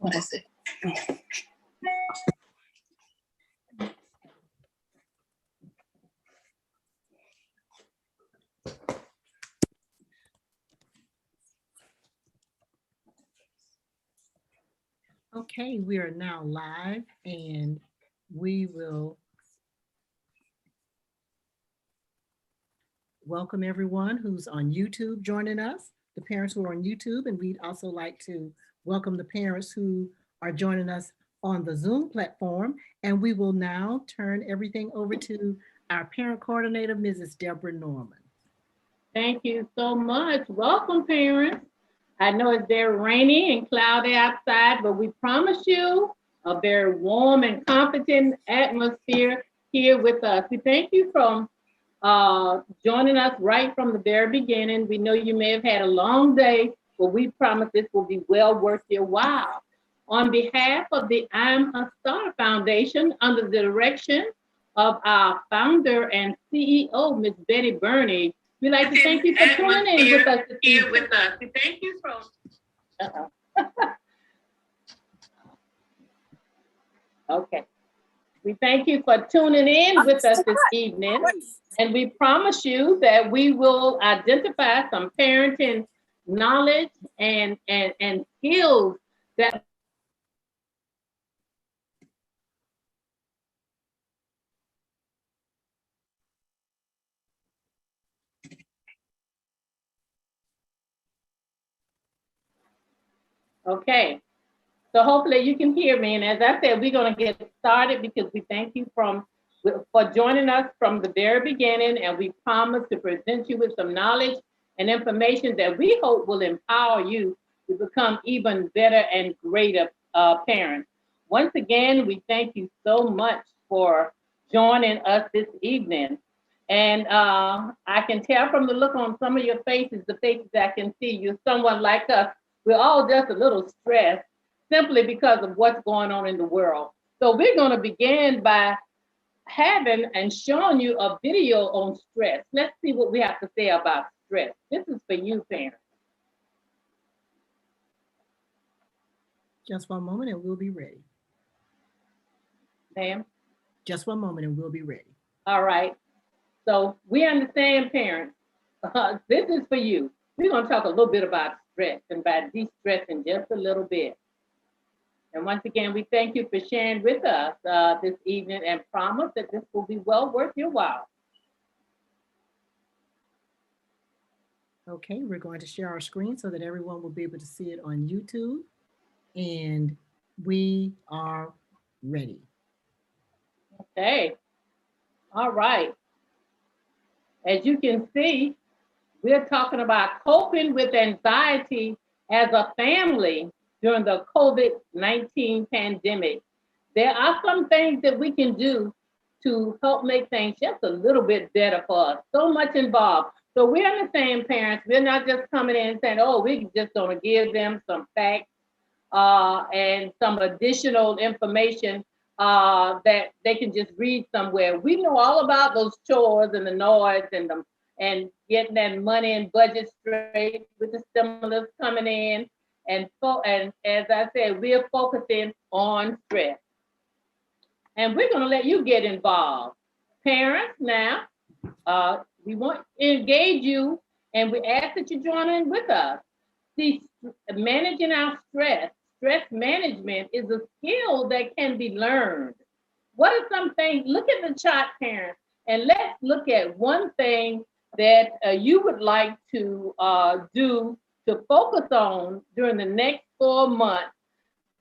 What is it? Okay, we are now live and we will welcome everyone who's on YouTube joining us, the parents who are on YouTube, and we'd also like to welcome the parents who are joining us on the Zoom platform. And we will now turn everything over to our parent coordinator, Mrs. Deborah Norman. Thank you so much. Welcome, parents. I know it's very rainy and cloudy outside, but we promise you a very warm and competent atmosphere here with us. We thank you for joining us right from the very beginning. We know you may have had a long day, but we promise this will be well worth your while. On behalf of the I'm a Star Foundation, under the direction of our founder and CEO, Ms. Betty Burney, we'd like to thank you for tuning in with us. Here with us. We thank you for. Okay. We thank you for tuning in with us this evening, and we promise you that we will identify some parenting knowledge and skills that okay. So hopefully you can hear me. And as I said, we're going to get started because we thank you for joining us from the very beginning. And we promise to present you with some knowledge and information that we hope will empower you to become even better and greater parents. Once again, we thank you so much for joining us this evening. And I can tell from the look on some of your faces, the faces I can see, you're someone like us. We're all just a little stressed, simply because of what's going on in the world. So we're going to begin by having and showing you a video on stress. Let's see what we have to say about stress. This is for you, parents. Just one moment and we'll be ready. Ma'am? Just one moment and we'll be ready. All right. So we understand, parents. This is for you. We're going to talk a little bit about stress and about de-stressing just a little bit. And once again, we thank you for sharing with us this evening and promise that this will be well worth your while. Okay, we're going to share our screen so that everyone will be able to see it on YouTube. And we are ready. Okay. All right. As you can see, we're talking about coping with anxiety as a family during the COVID-19 pandemic. There are some things that we can do to help make things just a little bit better for us. So much involved. So we understand, parents, we're not just coming in and saying, oh, we're just going to give them some facts and some additional information that they can just read somewhere. We know all about those chores and the noise and getting that money and budget straight with the stimulus coming in. And as I said, we're focusing on stress. And we're going to let you get involved. Parents, now, we want to engage you, and we ask that you join in with us. See, managing our stress management is a skill that can be learned. What are some things? Look at the chart, parents, and let's look at one thing that you would like to do to focus on during the next 4 months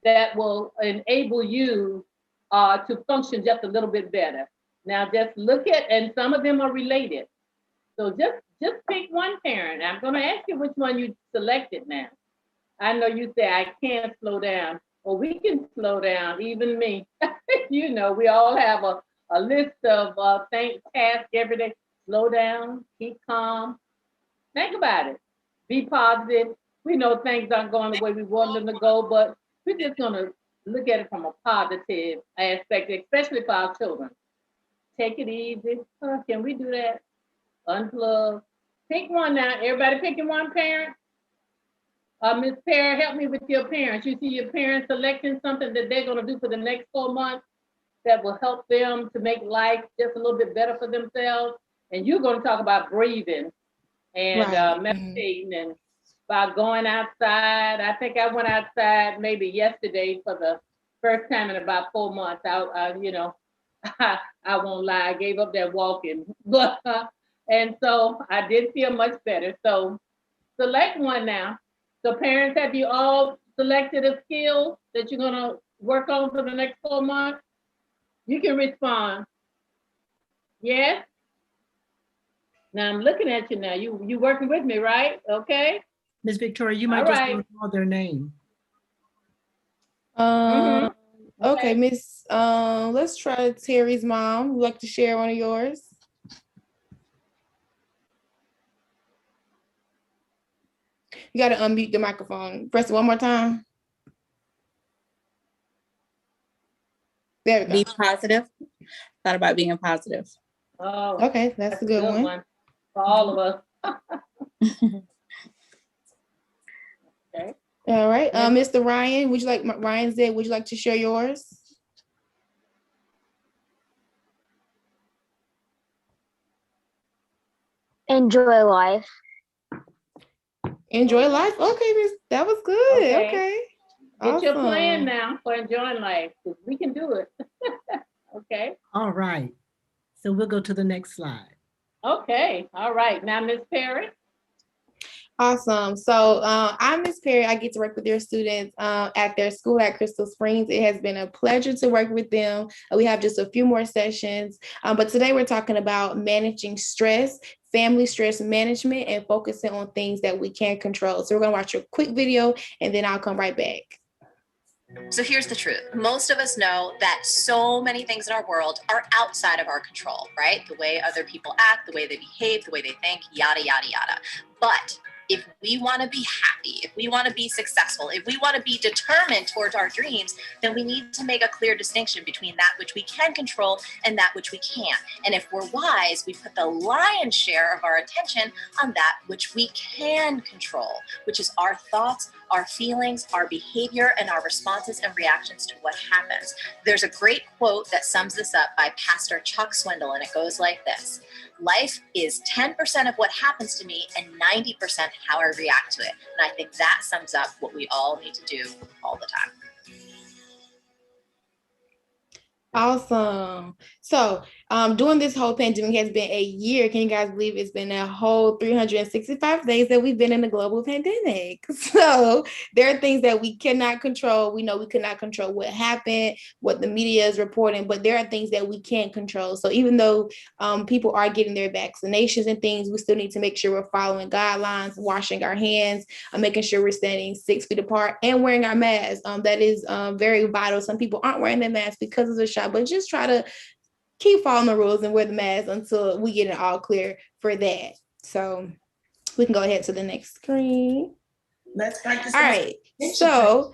that will enable you to function just a little bit better. Now just look at, and some of them are related. So just pick one, parent. I'm going to ask you which one you selected now. I know you say, I can't slow down. Well, we can slow down, even me. You know, we all have a list of tasks every day. Slow down, keep calm. Think about it. Be positive. We know things aren't going the way we want them to go, but we're just going to look at it from a positive aspect, especially for our children. Take it easy. Can we do that? Unplug. Pick one now. Everybody picking one, parent? Ms. Perry, help me with your parents. You see your parents selecting something that they're going to do for the next 4 months that will help them to make life just a little bit better for themselves. And you're going to talk about breathing and meditating and about going outside. I think I went outside maybe yesterday for the first time in about 4 months. I won't lie, I gave up that walking, but and so I did feel much better. So select one now. So parents, have you all selected a skill that you're gonna work on for the next 4 months? You can respond. Yes. Now I'm looking at you now. You working with me, right? Okay. Miss Victoria, you might just want to call their name. Okay, Miss, let's try Terry's mom. Would you like to share one of yours? You got to unmute the microphone. Press it one more time. There we go. Be positive. Thought about being positive. Oh, okay, that's a good one. For all of us. Okay. All right, Mr. Ryan, would you like, Ryan said, would you like to share yours? Enjoy life. Enjoy life. Okay, Miss, that was good. Okay. Get your plan now for enjoying life, because we can do it. Okay. All right. So we'll go to the next slide. Okay. All right. Now, Miss Perry. Awesome. So I'm Miss Perry. I get to work with your students at their school at Crystal Springs. It has been a pleasure to work with them. We have just a few more sessions, but today we're talking about managing stress, family stress management, and focusing on things that we can control. So we're going to watch a quick video and then I'll come right back. So here's the truth. Most of us know that so many things in our world are outside of our control, right? The way other people act, the way they behave, the way they think, yada, yada, yada. But if we want to be happy, if we want to be successful, if we want to be determined towards our dreams, then we need to make a clear distinction between that which we can control and that which we can't. And if we're wise, we put the lion's share of our attention on that which we can control, which is our thoughts, our feelings, our behavior, and our responses and reactions to what happens. There's a great quote that sums this up by Pastor Chuck Swindoll, and it goes like this: life is 10% of what happens to me and 90% how I react to it. And I think that sums up what we all need to do all the time. Awesome. So during this whole pandemic has been a year. Can you guys believe it's been a whole 365 days that we've been in a global pandemic? So there are things that we cannot control. We know we cannot control what happened, what the media is reporting, but there are things that we can control. So even though people are getting their vaccinations and things, we still need to make sure we're following guidelines, washing our hands, making sure we're standing 6 feet apart and wearing our masks. That is very vital. Some people aren't wearing their masks because of the shot, but just try to keep following the rules and wear the mask until we get it all clear for that. So we can go ahead to the next screen. Let's practice. All right. So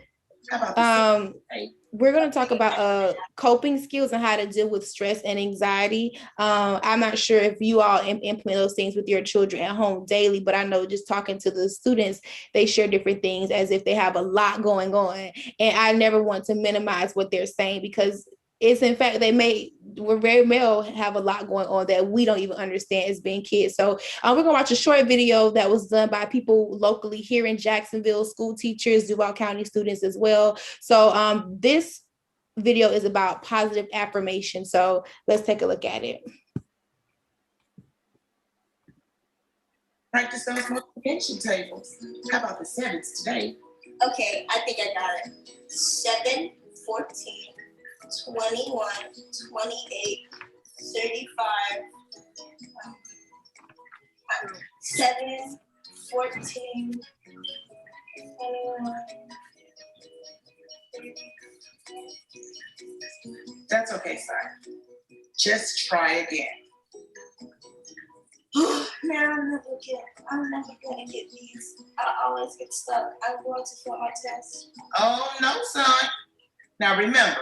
we're going to talk about coping skills and how to deal with stress and anxiety. I'm not sure if you all implement those things with your children at home daily, but I know just talking to the students, they share different things as if they have a lot going on. And I never want to minimize what they're saying, because it's in fact, we're very male, have a lot going on that we don't even understand as being kids. So we're gonna watch a short video that was done by people locally here in Jacksonville, school teachers, Duval County students as well. So this video is about positive affirmation. So let's take a look at it. Practice those multiplication tables. How about the sevens today? Okay, I think I got it. 7, 14, 21, 28, 35, 7, 14, 21. That's okay, son. Just try again. Man, I'm never gonna get these. I always get stuck. I'm going to fail my test. Oh, no, son. Now remember,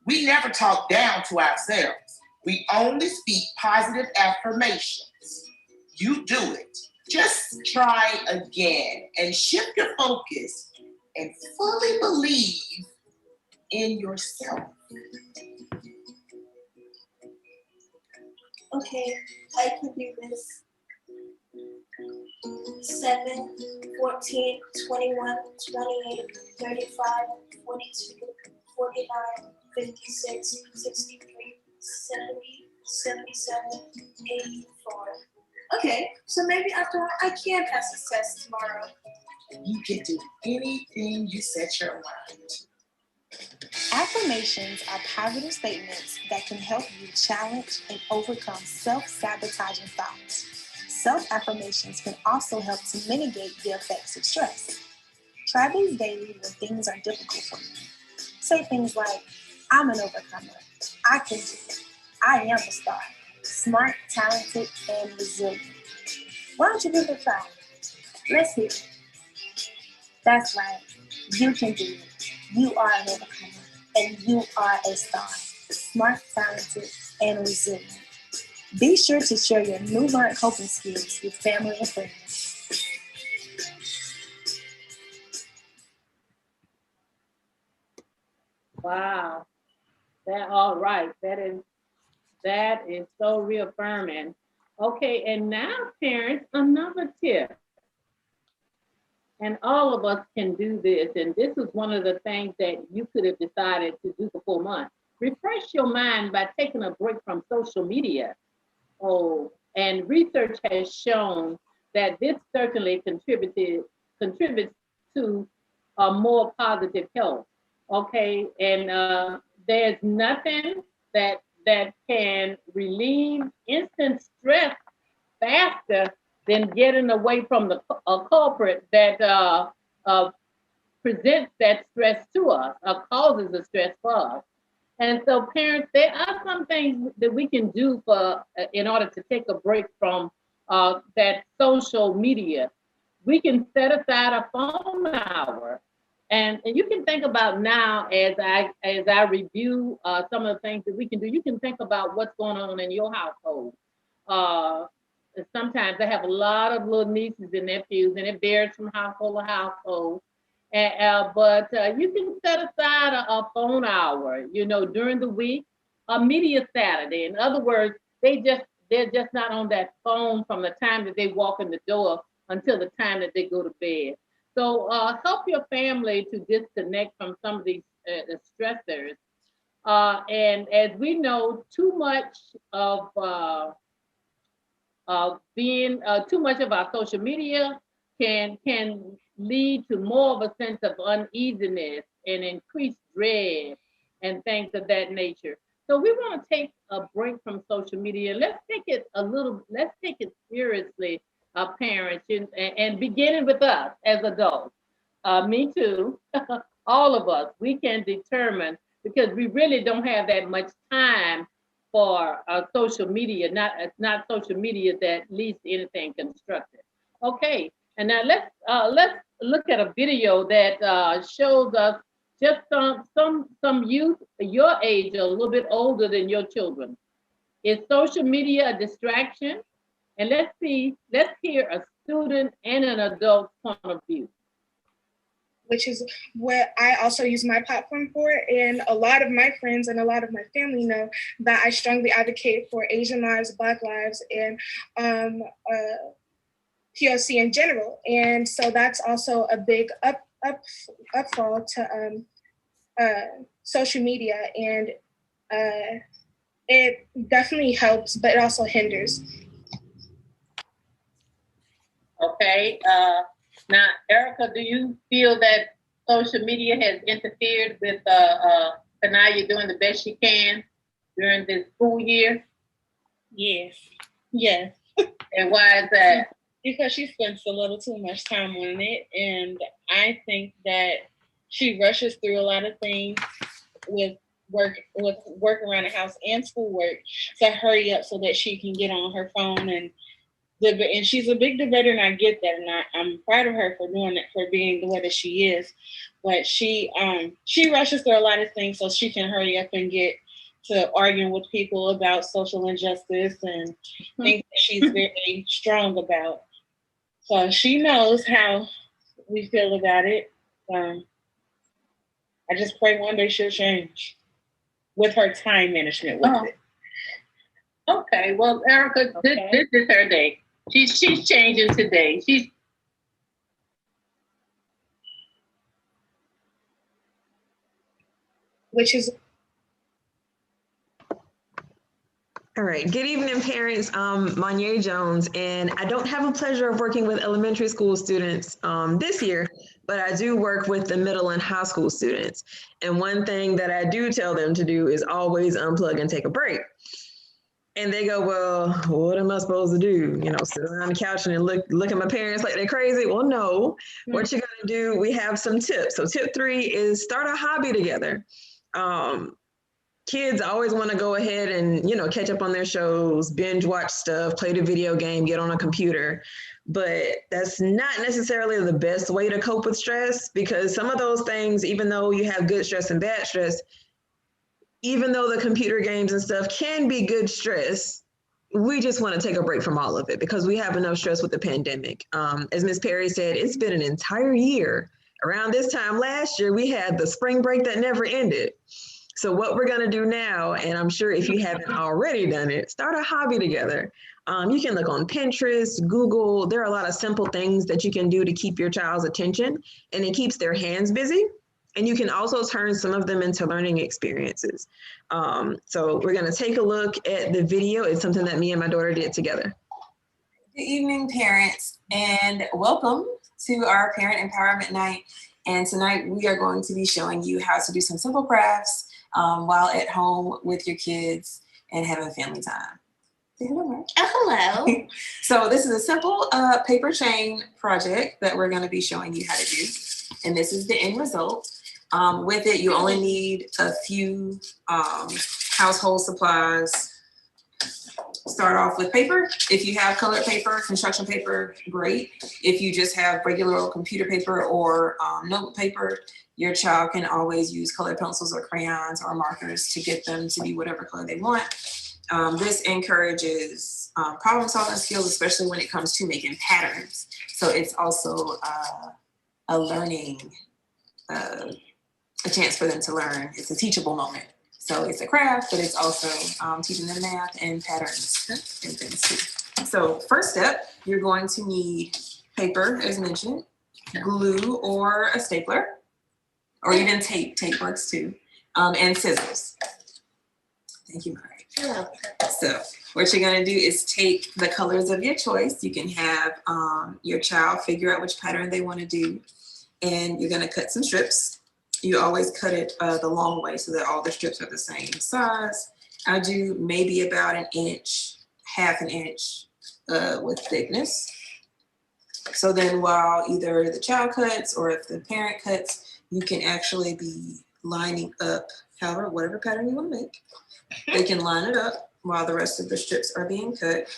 we never talk down to ourselves. We only speak positive affirmations. You do it. Just try again and shift your focus and fully believe in yourself. Okay, I can do this. 7, 14, 21, 28, 35, 42, 49, 56, 63, 70, 77, 84. Okay, so maybe after all, I can pass this test tomorrow. You can do anything you set your mind to. Affirmations are positive statements that can help you challenge and overcome self-sabotaging thoughts. Self-affirmations can also help to mitigate the effects of stress. Try these daily when things are difficult for you. Say things like, I'm an overcomer. I can do it. I am a star. Smart, talented, and resilient. Why don't you give it a try? Let's hear it. That's right. You can do it. You are an overcomer. And you are a star. Smart, talented, and resilient. Be sure to share your new learned coping skills with family and friends. Wow. That all right. That is so reaffirming. Okay, and now parents, another tip. And all of us can do this. And this is one of the things that you could have decided to do for 4 months. Refresh your mind by taking a break from social media. Oh, and research has shown that this certainly contributes to a more positive health. Okay, and there's nothing that can relieve instant stress faster than getting away from the culprit that presents that stress to us or causes the stress for us. And so, parents, there are some things that we can do for in order to take a break from that social media. We can set aside a phone hour, and you can think about now as I review some of the things that we can do. You can think about what's going on in your household. Uh, Sometimes I have a lot of little nieces and nephews, and it varies from household to household. But you can set aside a phone hour, during the week, a media Saturday. In other words, they're just not on that phone from the time that they walk in the door until the time that they go to bed. So help your family to disconnect from some of these stressors. And as we know, being too much of our social media can lead to more of a sense of uneasiness and increased dread and things of that nature. So we want to take a break from social media. Let's take it seriously, parents, and beginning with us as adults. Me too. All of us, we can determine because we really don't have that much time for social media. It's not social media that leads to anything constructive. Okay, and now let's look at a video that shows us just some youth your age, a little bit older than your children. Is social media a distraction? And let's hear a student and an adult point of view. Which is what I also use my platform for. And a lot of my friends and a lot of my family know that I strongly advocate for Asian lives, Black lives, and POC in general. And so that's also a big upfall to social media. And it definitely helps, but it also hinders. Okay. Now, Erica, do you feel that social media has interfered with Kanaya doing the best she can during this school year? Yes. And why is that? Because she spends a little too much time on it. And I think that she rushes through a lot of things with work around the house and schoolwork to hurry up so that she can get on her phone and she's a big debater, and I get that, and I'm proud of her for doing it, for being the way that she is. But she rushes through a lot of things so she can hurry up and get to arguing with people about social injustice and things that she's very strong about. So she knows how we feel about it. I just pray one day she'll change with her time management with it. Okay, well, Erica, this is her day. She's changing today. Which is all right. Good evening, parents. I'm Monye Jones, and I don't have a pleasure of working with elementary school students this year, but I do work with the middle and high school students. And one thing that I do tell them to do is always unplug and take a break. And they go, well, what am I supposed to do? You know, sit on the couch and look at my parents like they're crazy? Well, no. What you're going to do, we have some tips. So tip 3 is start a hobby together. Kids always want to go ahead and, you know, catch up on their shows, binge watch stuff, play the video game, get on a computer. But that's not necessarily the best way to cope with stress, because some of those things, even though you have good stress and bad stress, even though the computer games and stuff can be good stress, we just want to take a break from all of it because we have enough stress with the pandemic. As Ms. Perry said, it's been an entire year. Around this time last year, we had the spring break that never ended. So what we're going to do now, and I'm sure if you haven't already done it, start a hobby together. You can look on Pinterest, Google. There are a lot of simple things that you can do to keep your child's attention, and it keeps their hands busy. And you can also turn some of them into learning experiences. So we're going to take a look at the video. It's something that me and my daughter did together. Good evening, parents, and welcome to our Parent Empowerment Night. And tonight we are going to be showing you how to do some simple crafts while at home with your kids and having family time. Say hello, Mark. Oh, hello. So this is a simple paper chain project that we're going to be showing you how to do. And this is the end result. With it, you only need a few household supplies. Start off with paper. If you have colored paper, construction paper, great. If you just have regular old computer paper or note paper, your child can always use colored pencils or crayons or markers to get them to be whatever color they want. This encourages problem solving skills, especially when it comes to making patterns. So it's also a learning, a chance for them to learn. It's a teachable moment. So it's a craft, but it's also teaching them math and patterns and things too. So first step, you're going to need paper, as mentioned, glue or a stapler, or even tape. Tape works too, and scissors. Thank you, Mari. So what you're going to do is take the colors of your choice. You can have your child figure out which pattern they want to do, and you're going to cut some strips. You always cut it the long way so that all the strips are the same size. I do maybe about an inch, half an inch with thickness. So then while either the child cuts or if the parent cuts, you can actually be lining up whatever pattern you want to make. They can line it up while the rest of the strips are being cut.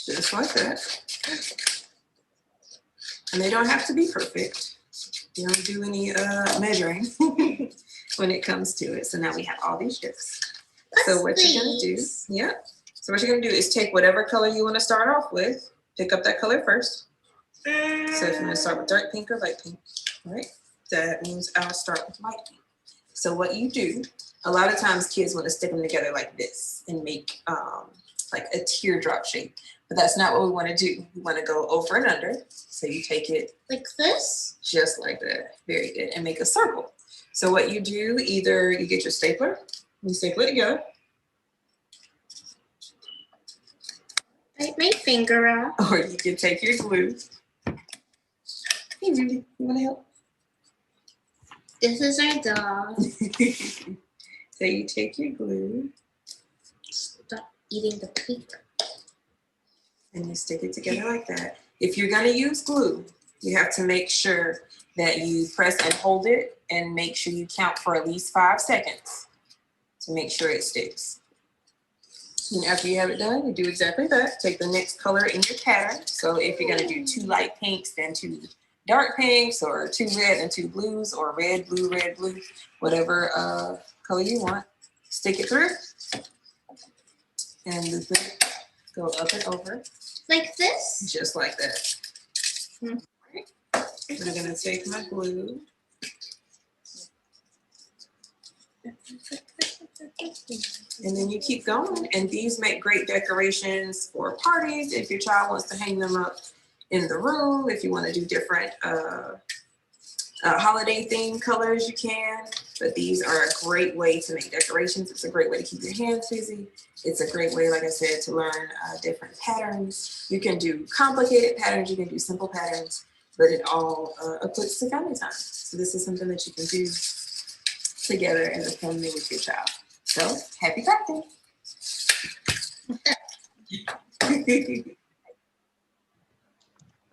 Just like that. And they don't have to be perfect. You don't do any measuring when it comes to it. So now we have all these strips. So what you're gonna do, So what you're gonna do is take whatever color you wanna start off with, pick up that color first. So if you wanna start with dark pink or light pink, right? That means I'll start with light pink. So what you do, a lot of times kids wanna stick them together like this and make like a teardrop shape. But that's not what we want to do. We want to go over and under. So you take it like this? Just like that. Very good. And make a circle. So what you do, either you get your stapler, you staple it together. Bite my finger off. Or you can take your glue. Hey, Judy, you want to help? This is our dog. So you take your glue. Stop eating the paper. And you stick it together like that. If you're gonna use glue, you have to make sure that you press and hold it and make sure you count for at least 5 seconds to make sure it sticks. And after you have it done, you do exactly that. Take the next color in your pattern. So if you're gonna do 2 light pinks, then 2 dark pinks, or 2 red and 2 blues, or red, blue, whatever color you want, stick it through. And Go up and over. Like this? Just like that. Right. I'm gonna take my glue. And then you keep going. And these make great decorations for parties. If your child wants to hang them up in the room, if you want to do different holiday themed colors, you can. But these are a great way to make decorations. It's a great way to keep your hands busy. It's a great way, like I said, to learn different patterns. You can do complicated patterns, you can do simple patterns, but it all equips to family time. So this is something that you can do together as a family with your child. So happy birthday.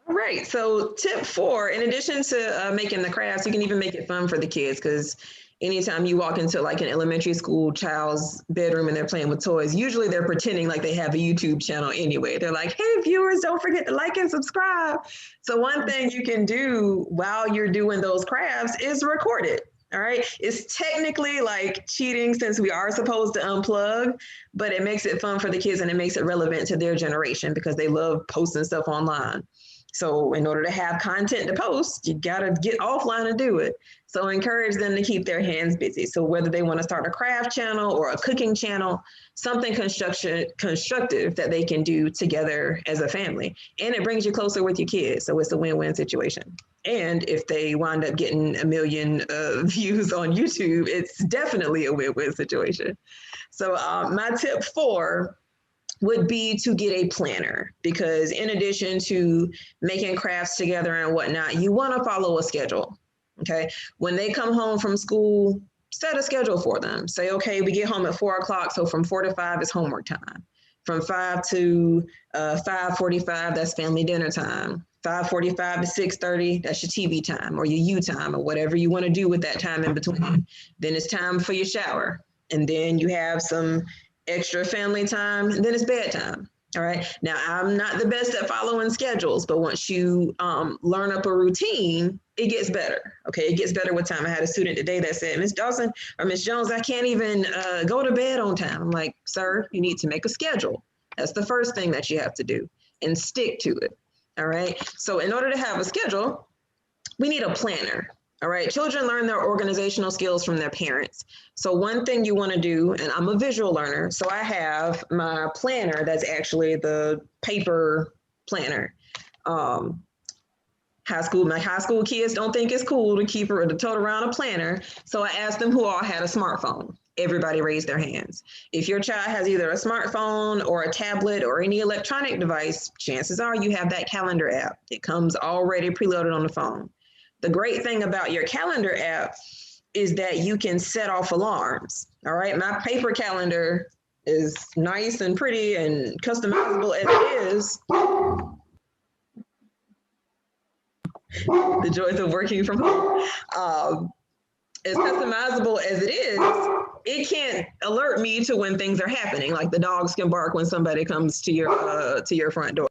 All right, so tip 4, in addition to making the crafts, you can even make it fun for the kids, because anytime you walk into like an elementary school child's bedroom and they're playing with toys, usually they're pretending like they have a YouTube channel anyway. They're like, hey viewers, don't forget to like and subscribe. So one thing you can do while you're doing those crafts is record it. All right, it's technically like cheating since we are supposed to unplug, but it makes it fun for the kids and it makes it relevant to their generation because they love posting stuff online. So in order to have content to post, you gotta get offline and do it. So encourage them to keep their hands busy. So whether they want to start a craft channel or a cooking channel, something constructive that they can do together as a family. And it brings you closer with your kids. So it's a win-win situation. And if they wind up getting 1 million views on YouTube, it's definitely a win-win situation. So my tip 4 would be to get a planner, because in addition to making crafts together and whatnot, you want to follow a schedule. Okay. When they come home from school, set a schedule for them. Say, okay, we get home at 4 o'clock. So from 4 to 5 is homework time. From 5 to 5:45, that's family dinner time. 5:45 to 6:30, that's your TV time or your you time or whatever you want to do with that time in between. Then it's time for your shower. And then you have some extra family time, and then it's bedtime. All right. Now, I'm not the best at following schedules, but once you learn up a routine, it gets better. Okay. It gets better with time. I had a student today that said, Miss Dawson or Miss Jones, I can't even go to bed on time. I'm like, sir, you need to make a schedule. That's the first thing that you have to do and stick to it. All right. So in order to have a schedule, we need a planner. All right, children learn their organizational skills from their parents. So one thing you want to do, and I'm a visual learner, so I have my planner that's actually the paper planner. My high school kids don't think it's cool to tote around a planner. So I asked them who all had a smartphone. Everybody raised their hands. If your child has either a smartphone or a tablet or any electronic device, chances are you have that calendar app. It comes already preloaded on the phone. The great thing about your calendar app is that you can set off alarms. All right. My paper calendar is nice and pretty and customizable as it is. The joys of working from home. As customizable as it is, it can't alert me to when things are happening. Like the dogs can bark when somebody comes to your front door.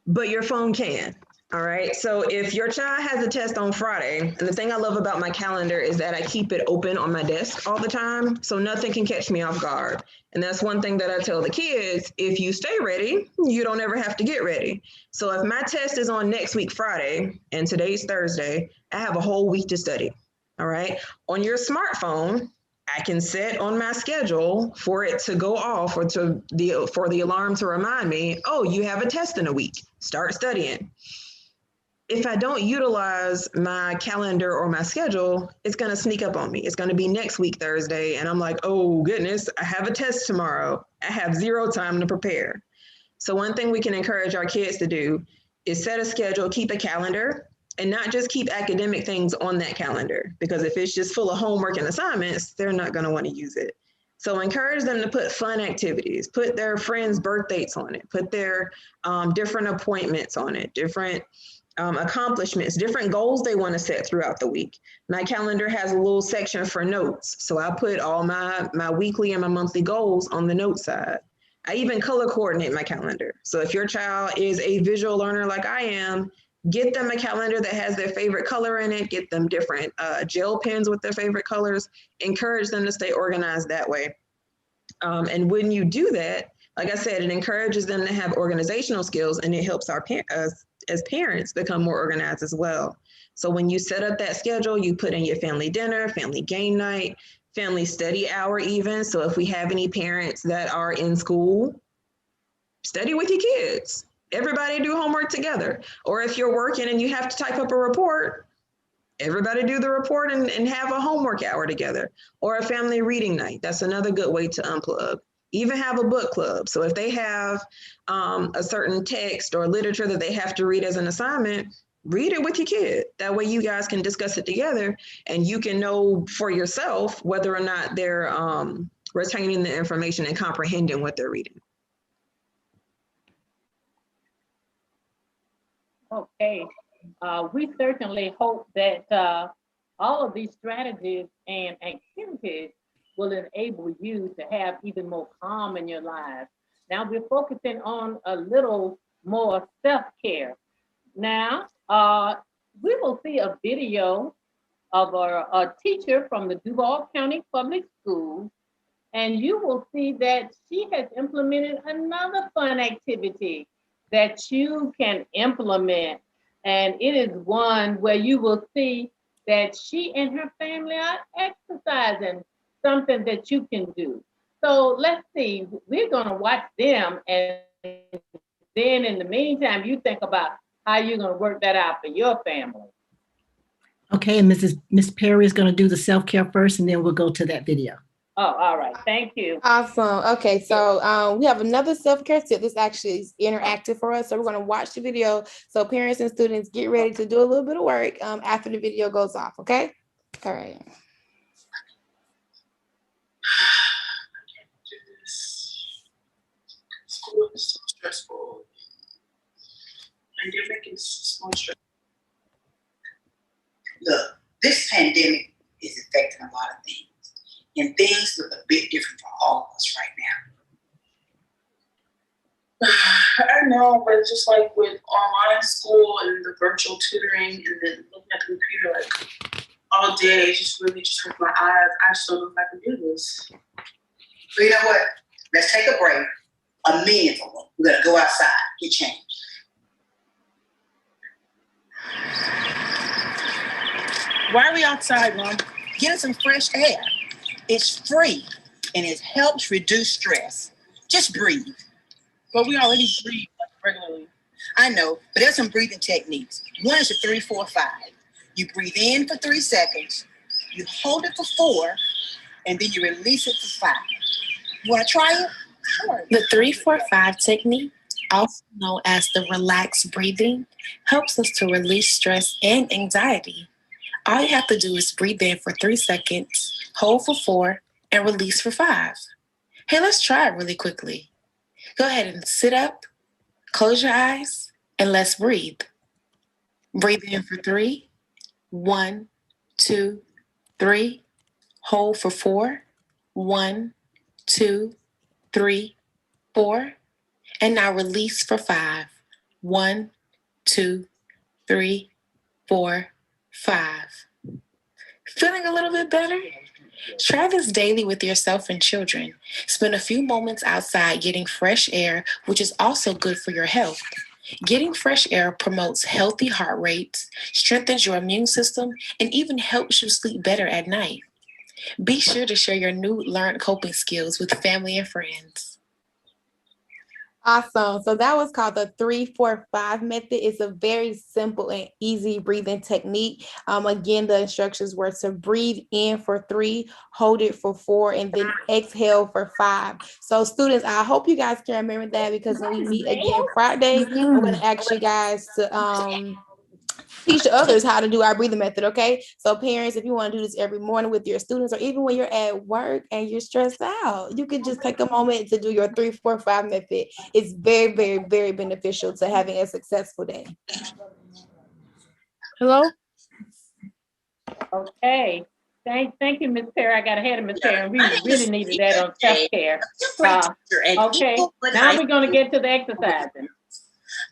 But your phone can. All right. So if your child has a test on Friday, and the thing I love about my calendar is that I keep it open on my desk all the time, so nothing can catch me off guard. And that's one thing that I tell the kids, if you stay ready, you don't ever have to get ready. So if my test is on next week, Friday, and today's Thursday, I have a whole week to study. All right. On your smartphone, I can set on my schedule for it to go off or for the alarm to remind me, oh, you have a test in a week, start studying. If I don't utilize my calendar or my schedule, it's going to sneak up on me. It's going to be next week, Thursday. And I'm like, oh goodness, I have a test tomorrow. I have zero time to prepare. So one thing we can encourage our kids to do is set a schedule, keep a calendar, and not just keep academic things on that calendar, because if it's just full of homework and assignments, they're not going to want to use it. So encourage them to put fun activities, put their friends' birth dates on it, put their different appointments on it, different accomplishments, different goals they want to set throughout the week. My calendar has a little section for notes. So I put all my weekly and my monthly goals on the note side. I even color coordinate my calendar. So if your child is a visual learner like I am, get them a calendar that has their favorite color in it, get them different gel pens with their favorite colors, encourage them to stay organized that way. And when you do that, like I said, it encourages them to have organizational skills, and it helps us as parents become more organized as well. So when you set up that schedule, you put in your family dinner, family game night, family study hour even. So if we have any parents that are in school, study with your kids. Everybody do homework together. Or if you're working and you have to type up a report, everybody do the report and have a homework hour together. Or a family reading night. That's another good way to unplug. Even have a book club. So if they have a certain text or literature that they have to read as an assignment, read it with your kid. That way you guys can discuss it together and you can know for yourself whether or not they're retaining the information and comprehending what they're reading. Okay. We certainly hope that all of these strategies and activities will enable you to have even more calm in your lives. Now we're focusing on a little more self-care. Now, we will see a video of a teacher from the Duval County Public Schools, and you will see that she has implemented another fun activity that you can implement. And it is one where you will see that she and her family are exercising, something that you can do. So let's see, we're gonna watch them, and then in the meantime, you think about how you're gonna work that out for your family. Okay, and Miss Perry is going to do the self-care first, and then we'll go to that video. Oh, all right, thank you. Awesome. Okay, so we have another self-care tip. This actually is interactive for us. So we're going to watch the video. So parents and students, get ready to do a little bit of work after the video goes off, okay? All right. School is so stressful. Pandemic is so stressful. Look, this pandemic is affecting a lot of things, and things look a bit different for all of us right now. I know, but just like with online school and the virtual tutoring and then looking at the computer like all day, it just really just hurt my eyes. I just don't know if I can do this. So you know what? Let's take a break, a meaningful one. We're gonna go outside, get changed. Why are we outside, Mom? Getting some fresh air. It's free and it helps reduce stress. Just breathe. But we already breathe regularly. I know, but there's some breathing techniques. One is the 3-4-5. You breathe in for 3 seconds, you hold it for 4, and then you release it for 5. You want to try it? Sure. The 3-4-5 technique, also known as the relaxed breathing, helps us to release stress and anxiety. All you have to do is breathe in for 3 seconds, hold for 4, and release for 5. Hey, let's try it really quickly. Go ahead and sit up, close your eyes, and let's breathe. Breathe in for 3. 1, 2, 3. Hold for 4. 1, 2, 3, 4. And now release for 5. 1, 2, 3, 4, 5. Feeling a little bit better? Try this daily with yourself and children. Spend a few moments outside getting fresh air, which is also good for your health. Getting fresh air promotes healthy heart rates, strengthens your immune system, and even helps you sleep better at night. Be sure to share your new learned coping skills with family and friends. Awesome. So that was called the 3-4-5 method. It's a very simple and easy breathing technique. Again, the instructions were to breathe in for 3, hold it for 4, and then exhale for 5. So students, I hope you guys can remember that, because when we meet again Friday, I'm going to ask you guys to teach others how to do our breathing method, okay? So parents, if you want to do this every morning with your students, or even when you're at work and you're stressed out, you can just take a moment to do your 3-4-5 method. It's very, very, very beneficial to having a successful day. Hello? Okay. Thank you, Ms. Perry. I got ahead of Ms. Perry, and we really needed that on self-care. Okay, now we're going to get to the exercising.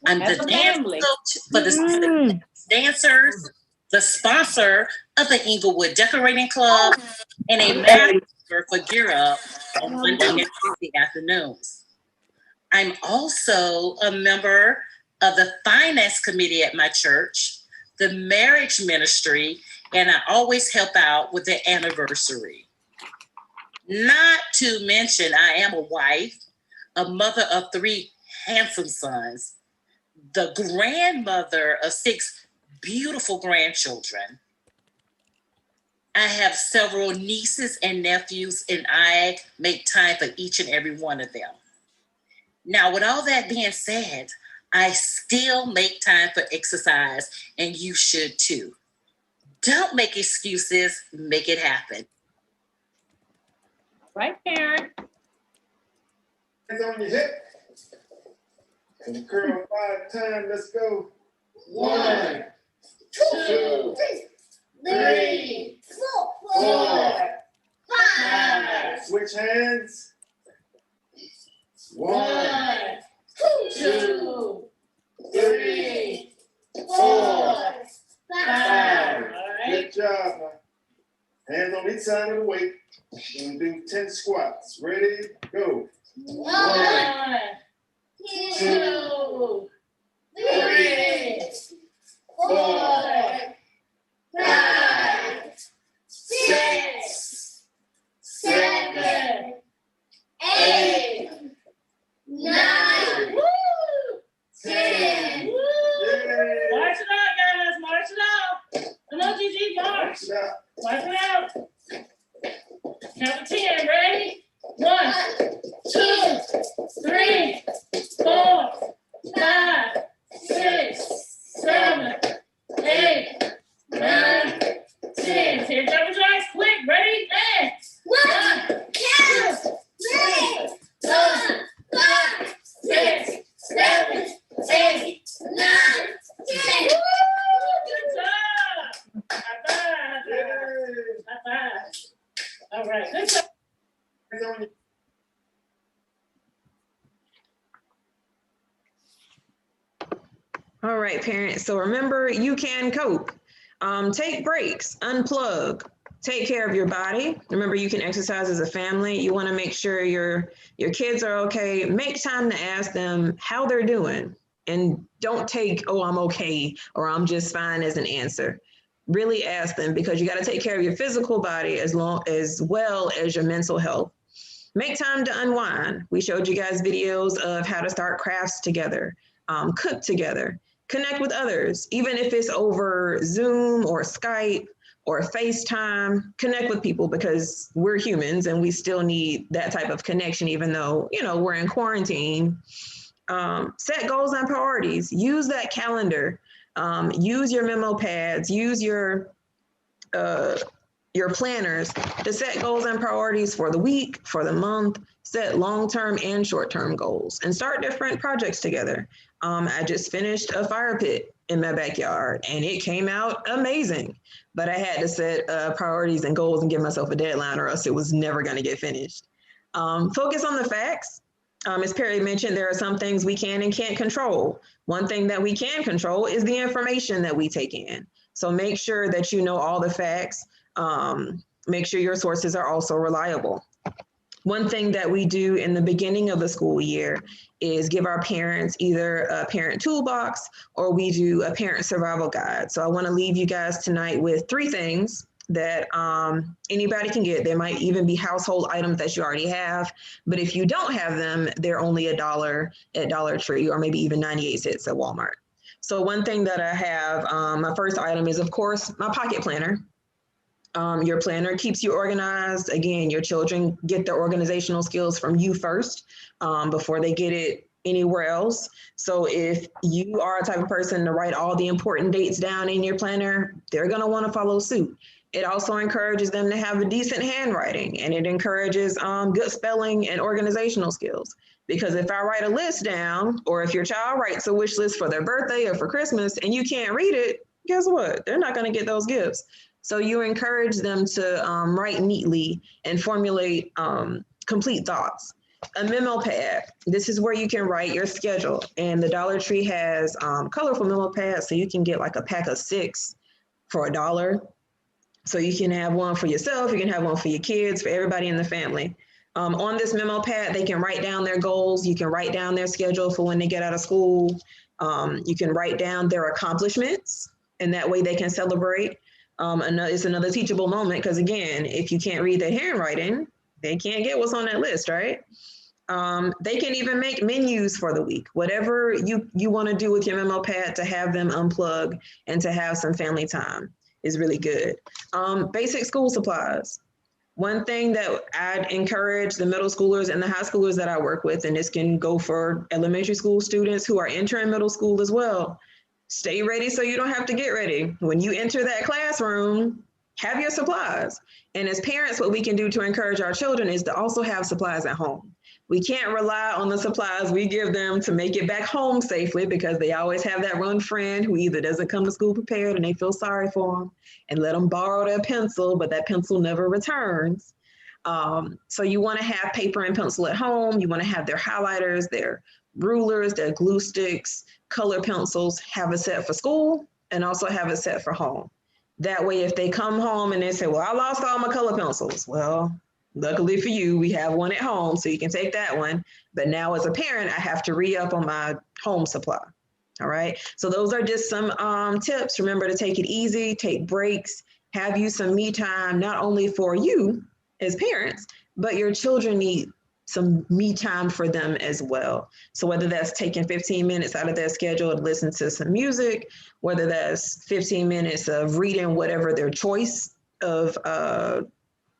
I'm the dance coach for the dancers, the sponsor of the Inglewood Decorating Club, and a master for Gear Up. on Monday and Tuesday afternoons. I'm also a member of the finance committee at my church, the marriage ministry, and I always help out with the anniversary. Not to mention, I am a wife, a mother of 3 handsome sons, the grandmother of 6 beautiful grandchildren. I have several nieces and nephews, and I make time for each and every one of them. Now, with all that being said, I still make time for exercise, and you should too. Don't make excuses, make it happen. Right, Karen. Hands on your hip. And curl 5 times. Let's go. 1, 2, 3, 4, 5. Switch hands. 1, 2, 3, 4, 5. Good job, man. Hands on each side of the weight. And do 10 squats. Ready? Go. 1, 2, 3, 4, 5, 6, 7, 8, 9, 10. March it out, guys. March it out. Come on, Gigi, march. March it out. Count to 10. Ready? 1, 2, 3, 4, 5, 6, 7, 8, 9, 10. 10 jumping jacks. Quick. Ready? And 1, 2, 3, 4, 5, 6, 7, 8, 9, 10. Good job. High five. High five. All right. Good job. All right, parents. So remember, you can cope. Take breaks, unplug, take care of your body. Remember, you can exercise as a family. You want to make sure your kids are okay. Make time to ask them how they're doing. And don't take, oh, I'm okay, or I'm just fine as an answer. Really ask them, because you got to take care of your physical body as well as your mental health. Make time to unwind. We showed you guys videos of how to start crafts together, cook together, connect with others, even if it's over Zoom or Skype or FaceTime. Connect with people, because we're humans and we still need that type of connection, even though, we're in quarantine. Set goals and priorities. Use that calendar. Use your memo pads. Use your planners to set goals and priorities for the week, for the month. Set long-term and short-term goals, and start different projects together. I just finished a fire pit in my backyard, and it came out amazing. But I had to set priorities and goals and give myself a deadline, or else it was never going to get finished. Focus on the facts. As Perry mentioned, there are some things we can and can't control. One thing that we can control is the information that we take in. So make sure that you know all the facts. Make sure your sources are also reliable. One thing that we do in the beginning of the school year is give our parents either a parent toolbox, or we do a parent survival guide. So I want to leave you guys tonight with 3 things that anybody can get. There might even be household items that you already have, but if you don't have them, they're only $1 at Dollar Tree, or maybe even 98 cents at Walmart. So one thing that I have, my first item is, of course, my pocket planner. Your planner keeps you organized. Again, your children get their organizational skills from you first, before they get it anywhere else. So if you are a type of person to write all the important dates down in your planner, they're going to want to follow suit. It also encourages them to have a decent handwriting, and it encourages good spelling and organizational skills. Because if I write a list down, or if your child writes a wish list for their birthday or for Christmas and you can't read it, guess what? They're not going to get those gifts. So you encourage them to write neatly and formulate complete thoughts. A memo pad. This is where you can write your schedule. And the Dollar Tree has colorful memo pads, so you can get like a pack of 6 for $1. So you can have one for yourself, you can have one for your kids, for everybody in the family. On this memo pad, they can write down their goals. You can write down their schedule for when they get out of school. You can write down their accomplishments, and that way they can celebrate. It's another teachable moment because, again, if you can't read their handwriting, they can't get what's on that list, right? They can even make menus for the week. Whatever you want to do with your memo pad to have them unplug and to have some family time is really good. Basic school supplies. One thing that I'd encourage the middle schoolers and the high schoolers that I work with, and this can go for elementary school students who are entering middle school as well, stay ready so you don't have to get ready. When you enter that classroom, have your supplies. And as parents, what we can do to encourage our children is to also have supplies at home. We can't rely on the supplies we give them to make it back home safely because they always have that one friend who either doesn't come to school prepared and they feel sorry for them and let them borrow their pencil, but that pencil never returns. So you want to have paper and pencil at home. You want to have their highlighters, their rulers, their glue sticks, color pencils, have a set for school and also have a set for home. That way, if they come home and they say, well, I lost all my color pencils. Well, luckily for you, we have one at home, so you can take that one. But now as a parent, I have to re-up on my home supply. All right. So those are just some tips. Remember to take it easy, take breaks, have you some me time, not only for you as parents, but your children need some me time for them as well. So whether that's taking 15 minutes out of their schedule to listen to some music, whether that's 15 minutes of reading whatever their choice of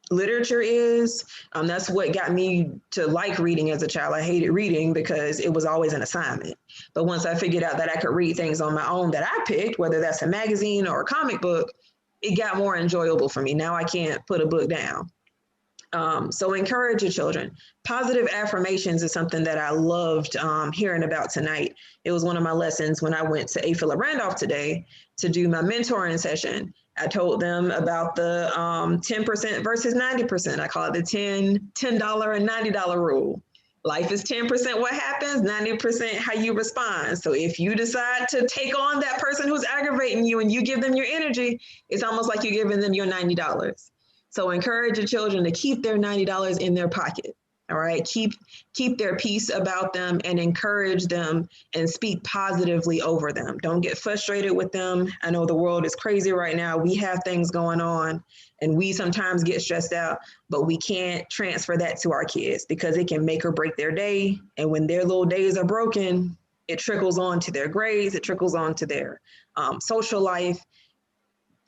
literature is. That's what got me to like reading as a child. I hated reading because it was always an assignment. But once I figured out that I could read things on my own that I picked, whether that's a magazine or a comic book, it got more enjoyable for me. Now I can't put a book down. So encourage your children. Positive affirmations is something that I loved hearing about tonight. It was one of my lessons when I went to A. Philip Randolph today to do my mentoring session. I told them about the 10% versus 90%. I call it the $10 and $90 rule. Life is 10% what happens, 90% how you respond. So if you decide to take on that person who's aggravating you and you give them your energy, it's almost like you're giving them your $90. So encourage your children to keep their $90 in their pocket. All right, keep their peace about them and encourage them and speak positively over them. Don't get frustrated with them. I know the world is crazy right now. We have things going on and we sometimes get stressed out, but we can't transfer that to our kids because it can make or break their day. And when their little days are broken, it trickles on to their grades, it trickles on to their social life,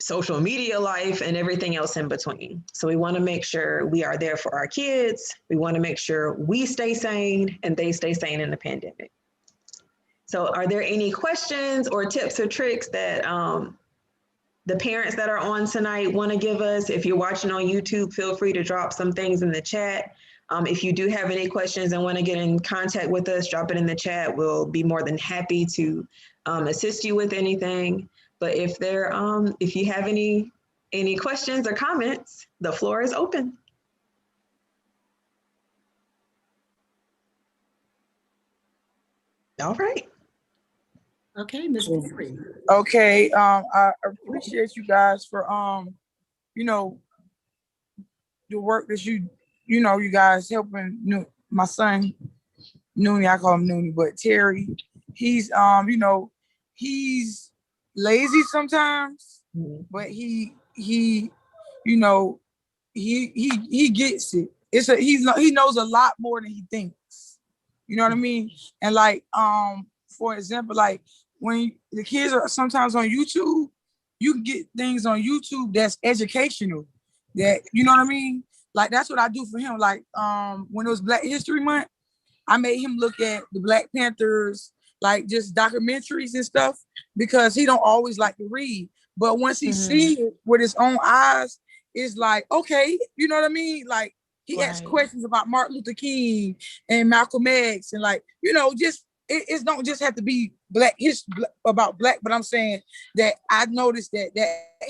social media life, and everything else in between. So we want to make sure we are there for our kids. We want to make sure we stay sane and they stay sane in the pandemic. So are there any questions or tips or tricks that the parents that are on tonight want to give us? If you're watching on YouTube, feel free to drop some things in the chat. If you do have any questions and want to get in contact with us, drop it in the chat. We'll be more than happy to assist you with anything. But if you have any questions or comments, the floor is open. All right. Okay, Ms. Berry. Okay, I appreciate you guys for the work that you guys helping my son Noonie. I call him Noonie, but Terry, he's he's lazy sometimes, but he gets it. He knows a lot more than he thinks. You know what I mean? And like for example, like when the kids are sometimes on YouTube, you can get things on YouTube that's educational. That you know what I mean? Like that's what I do for him. Like when it was Black History Month, I made him look at the Black Panthers, like just documentaries and stuff, because he don't always like to read. But once he sees it with his own eyes, it's like, okay, you know what I mean? Like he asks questions about Martin Luther King and Malcolm X, and like, just it don't just have to be Black history about Black, but I'm saying that I noticed that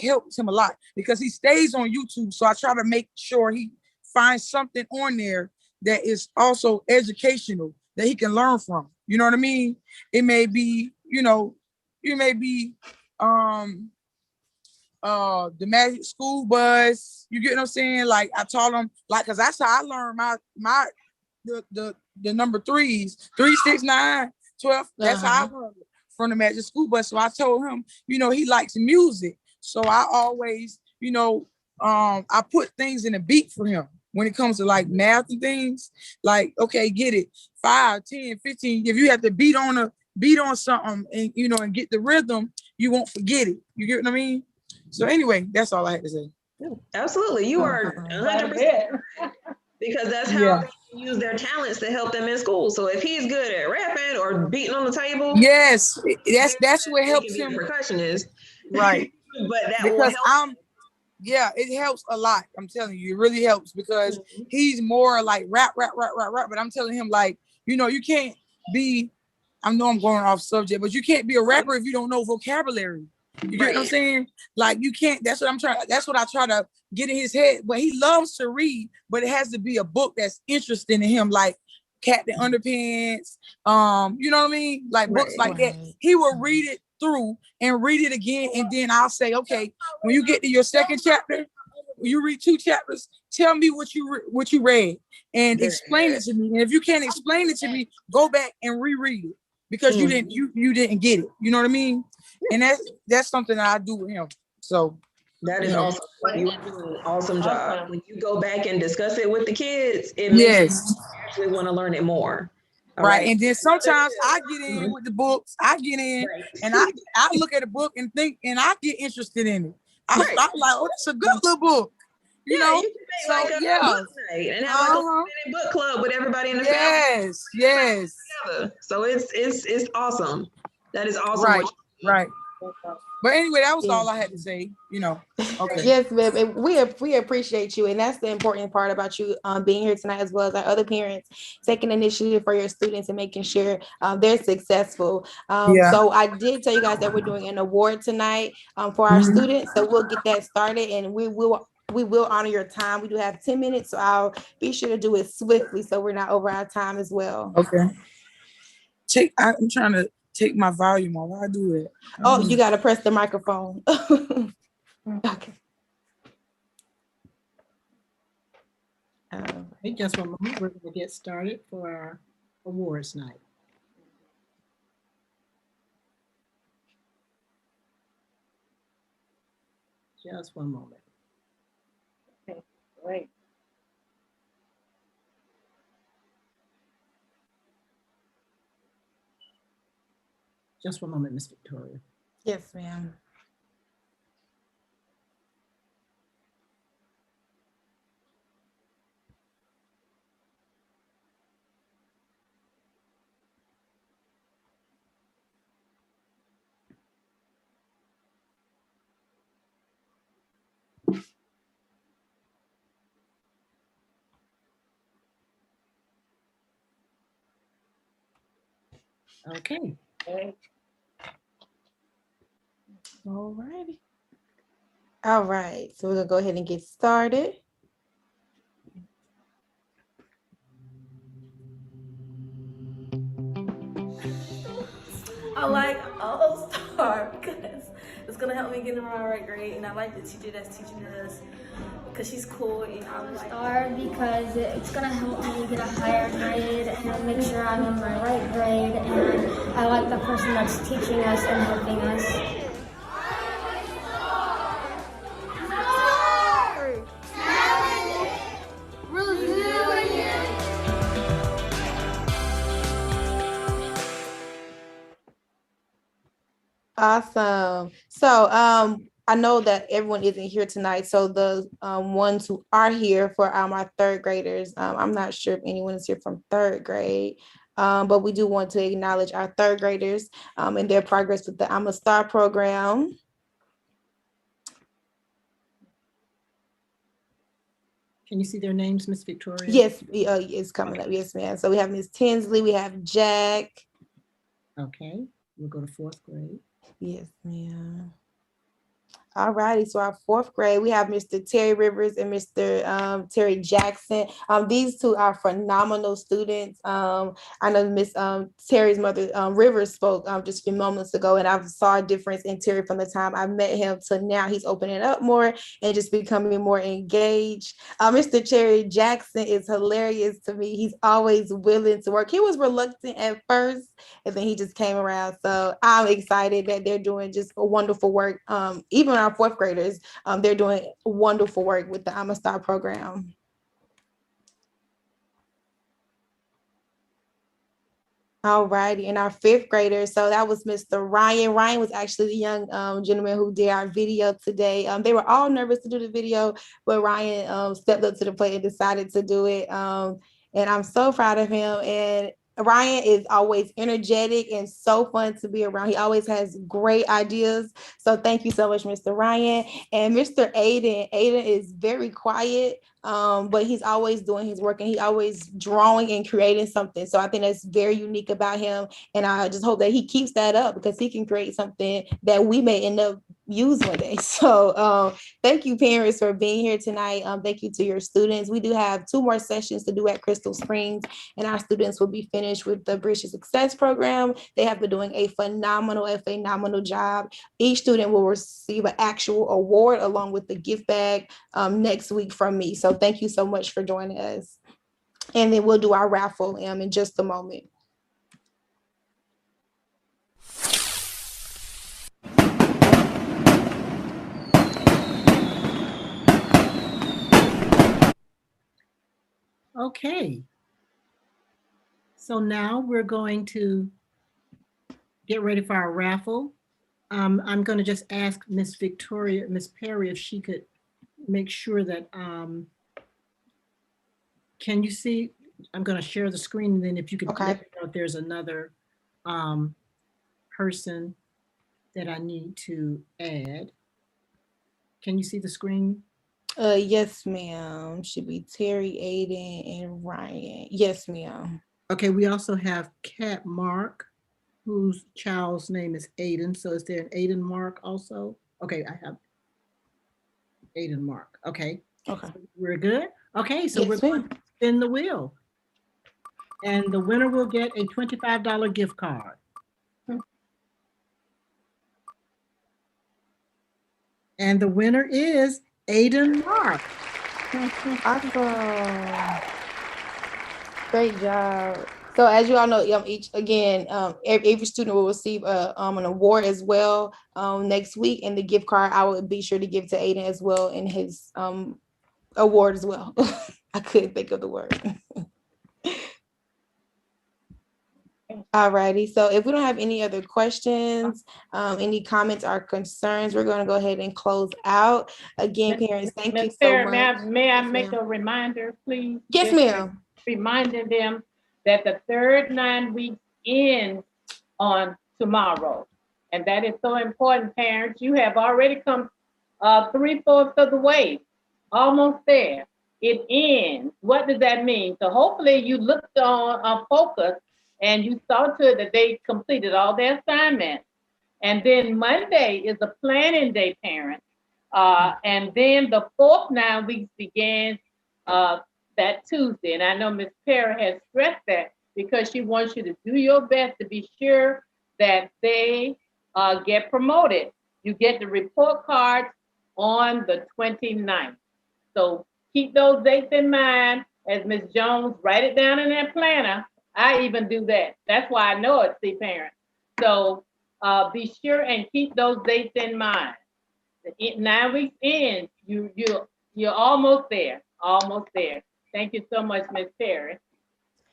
helps him a lot because he stays on YouTube. So I try to make sure he finds something on there that is also educational that he can learn from. You know what I mean? It may be, the Magic School Bus. You get what I'm saying? Like I taught him, like, cause that's how I learned the number threes, 3, 6, 9, 12. That's how I learned it from the Magic School Bus. So I told him, he likes music. So I always, I put things in a beat for him when it comes to like math and things. Like, okay, get it. 5, 10, 15. If you have to beat on something and and get the rhythm, you won't forget it. You get what I mean? So anyway, that's all I had to say. Absolutely. You are 100% because that's how they use their talents to help them in school. So if he's good at rapping or beating on the table, yes, that's what helps him. Percussionist, right? But that because will help. It helps a lot. I'm telling you, it really helps because he's more like rap. But I'm telling him, like, you can't be. I know I'm going off subject, but you can't be a rapper if you don't know vocabulary. You get what I'm saying? Like you can't. That's what I'm trying. That's what I try to get in his head. But he loves to read, but it has to be a book that's interesting to him, like Captain Underpants. You know what I mean? Like books like that. He will read it through and read it again, and then I'll say, okay, when you get to your second chapter, you read 2 chapters. Tell me what you read and explain it to me. And if you can't explain it to me, go back and reread it because you didn't get it. You know what I mean? And that's something that I do with him. So that is awesome. You are doing an awesome job. When you go back and discuss it with the kids, it makes them actually want to learn it more. Right. And then sometimes I get in with the books. I get in and I look at a book and think, and I get interested in it. I'm like, oh, that's a good little book. You know? You can make like a book night and have like a minute book club with everybody in the family. Yes. Together. So it's awesome. That is awesome. Right. But anyway, that was all I had to say. Okay. Yes, ma'am. And we appreciate you, and that's the important part about you being here tonight, as well as our other parents taking initiative for your students and making sure they're successful. So I did tell you guys that we're doing an award tonight for our students. So we'll get that started, and we will honor your time. We do have 10 minutes, so I'll be sure to do it swiftly so we're not over our time as well. Okay. I'm trying to take my volume off. How I do it? Oh, you got to press the microphone. Okay. Just one moment. We're going to get started for our awards night. Just one moment. Okay, great. Just one moment, Miss Victoria. Yes, ma'am. Okay. All righty. All right. So we're going to go ahead and get started. I like All-Star because it's going to help me get in my right grade. And I like the teacher that's teaching us because she's cool. And All-Star because it's going to help me get a higher grade and make sure I'm in my right grade. And I like the person that's teaching us and helping us. Awesome. So I know that everyone isn't here tonight. So the ones who are here for our third graders, I'm not sure if anyone is here from third grade, but we do want to acknowledge our third graders and their progress with the I'm a Star program. Can you see their names, Miss Victoria? Yes, it's coming up. Yes, ma'am. So we have Miss Tinsley, we have Jack. Okay, we'll go to fourth grade. Yes, ma'am. All righty, so our fourth grade, we have Mr. Terry Rivers and Mr. Terry Jackson. These two are phenomenal students. I know Miss Terry's mother, Rivers, spoke just a few moments ago, and I saw a difference in Terry from the time I met him to now. He's opening up more and just becoming more engaged. Mr. Terry Jackson is hilarious to me. He's always willing to work. He was reluctant at first, and then he just came around. So I'm excited that they're doing just a wonderful work. Even our fourth graders, they're doing wonderful work with the I'm a Star program. All righty, and our fifth grader, so that was Mr. Ryan. Ryan was actually the young gentleman who did our video today. They were all nervous to do the video, but Ryan stepped up to the plate and decided to do it. And I'm so proud of him. And Ryan is always energetic and so fun to be around. He always has great ideas. So thank you so much, Mr. Ryan. And Mr. Aiden. Aiden is very quiet, but he's always doing his work and he always drawing and creating something. So I think that's very unique about him. And I just hope that he keeps that up because he can create something that we may end up use one day. So thank you, parents, for being here tonight. Thank you to your students. We do have 2 more sessions to do at Crystal Springs, and our students will be finished with the Bridge to Success program. They have been doing a phenomenal job. Each student will receive an actual award along with the gift bag next week from me. So thank you so much for joining us. And then we'll do our raffle in just a moment. Okay. So now we're going to get ready for our raffle. I'm going to just ask Miss Perry, if she could make sure that, can you see? I'm going to share the screen, and then if you could let me know if there's another person that I need to add. Can you see the screen? Yes, ma'am. Should be Terry, Aiden, and Ryan. Yes, ma'am. Okay, we also have Cat Mark, whose child's name is Aiden. So is there an Aiden Mark also? Okay, I have Aiden Mark. Okay. Okay. So we're good? Okay, so yes, we're going to spin the wheel. And the winner will get a $25 gift card. And the winner is Aiden Mark. Awesome. Great job. So as you all know, every student will receive an award as well next week, and the gift card I will be sure to give to Aiden as well in his award as well. I couldn't think of the word. All righty. So if we don't have any other questions, any comments or concerns, we're going to go ahead and close out. Again, parents, thank you so much. May I make a reminder, please? Yes, ma'am. Reminding them that the third 9 weeks ends on tomorrow. And that is so important, parents. You have already come 3/4 of the way, almost there. It ends. What does that mean? So hopefully you looked on focus and you saw to it that they completed all their assignments. And then Monday is a planning day, parents. And then the fourth 9 weeks begins that Tuesday. And I know Ms. Perry has stressed that because she wants you to do your best to be sure that they get promoted. You get the report cards on the 29th. So keep those dates in mind. As Ms. Jones, write it down in that planner. I even do that. That's why I know it, see, parents. So be sure and keep those dates in mind. 9 weeks in, you're almost there, almost there. Thank you so much, Ms. Perry.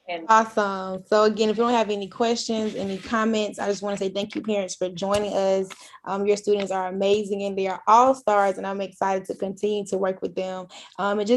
And awesome. So again, if you don't have any questions, any comments, I just want to say thank you, parents, for joining us. Your students are amazing and they are all stars, and I'm excited to continue to work with them. And just